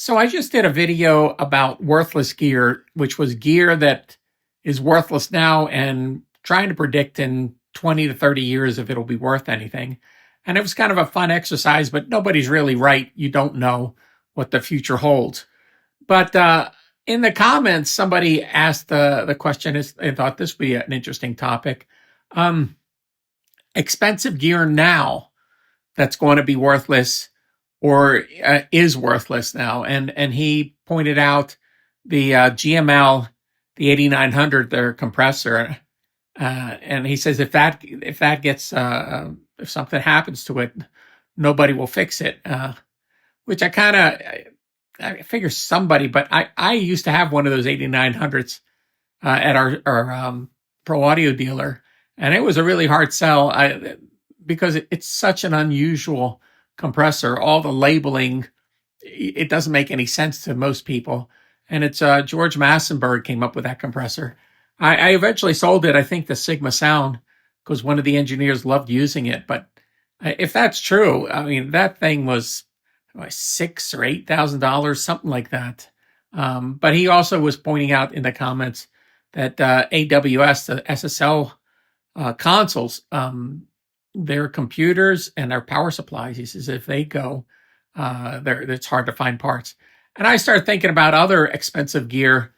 So I just did a video about worthless gear, which was gear that is worthless now and trying to predict in 20 to 30 years if it'll be worth anything. And it was kind of a fun exercise, but nobody's really right. You don't know what the future holds. But in the comments, somebody asked the question, I thought this would be an interesting topic. Um, Expensive gear now that's going to be worthless or is worthless now. And he pointed out the GML, the 8900, their compressor. And he says if something happens to it, nobody will fix it. Which I figure somebody, but I used to have one of those 8900s at our pro audio dealer, and it was a really hard sell because it's such an unusual compressor. All the labeling, it doesn't make any sense to most people. And it's George Massenburg came up with that compressor. I eventually sold it, I think, to Sigma Sound because one of the engineers loved using it. But if that's true, I mean, that thing was $6,000 or $8,000, something like that. But he also was pointing out in the comments that AWS, the SSL consoles, their computers and their power supplies, he says, if they go, it's hard to find parts. And I started thinking about other expensive gear,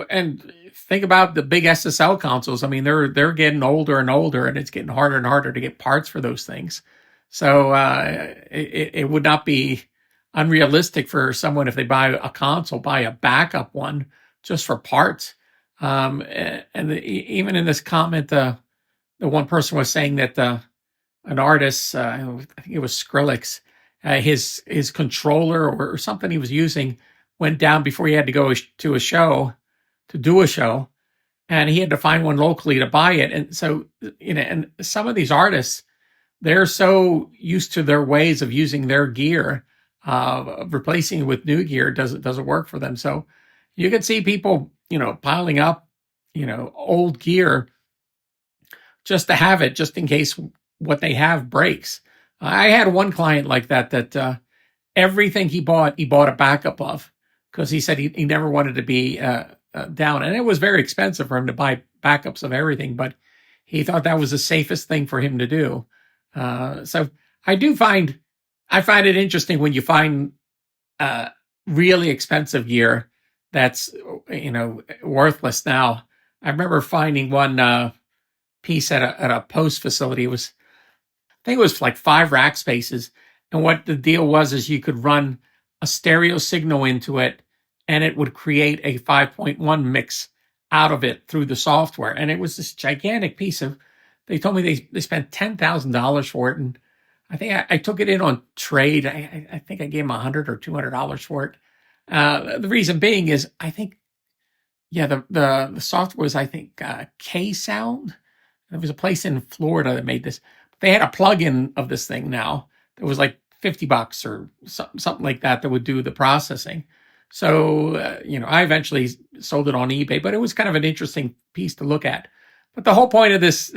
and think about the big SSL consoles. I mean, they're getting older and older, and it's getting harder and harder to get parts for those things. So it would not be unrealistic for someone, if they buy a console, buy a backup one just for parts. Even in this comment, the one person was saying that an artist, I think it was Skrillex, his controller or something he was using went down before he had to go to a show, to do a show, and he had to find one locally to buy it. And so, and some of these artists, they're so used to their ways of using their gear, replacing it with new gear doesn't work for them. So you can see people, piling up, old gear just to have it, just in case what they have breaks. I had one client like that everything he bought a backup of, because he said he never wanted to be down. And it was very expensive for him to buy backups of everything, but he thought that was the safest thing for him to do. So I find it interesting when you find really expensive gear that's worthless now. I remember finding one piece at a post facility. I think it was like 5 rack spaces, and what the deal was is you could run a stereo signal into it, and it would create a 5.1 mix out of it through the software. And it was this gigantic piece of. They told me they spent $10,000 for it, and I think I took it in on trade. I think I gave them $100 or $200 for it. The reason being is I think, the software was, I think, K Sound. There was a place in Florida that made this. They had a plug-in of this thing now that was like $50 or something like that would do the processing. So, I eventually sold it on eBay, but it was kind of an interesting piece to look at. But the whole point of this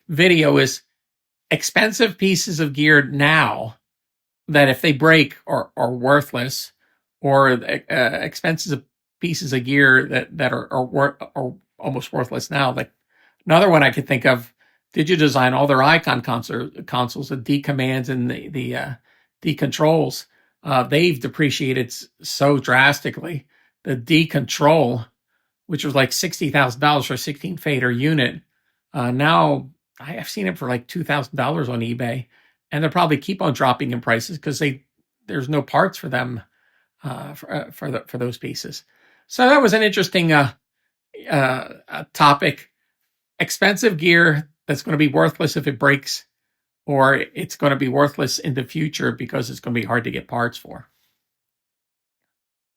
video is expensive pieces of gear now that if they break are worthless, or expensive pieces of gear that are almost worthless now. Like another one I could think of, DigiDesign, all their Icon consoles, the D commands and the D controls, they've depreciated so drastically. The D control, which was like $60,000 for a 16 fader unit. Now I've seen it for like $2,000 on eBay, and they'll probably keep on dropping in prices because there's no parts for them for those pieces. So that was an interesting topic. Expensive gear that's going to be worthless if it breaks, or it's going to be worthless in the future because it's going to be hard to get parts for.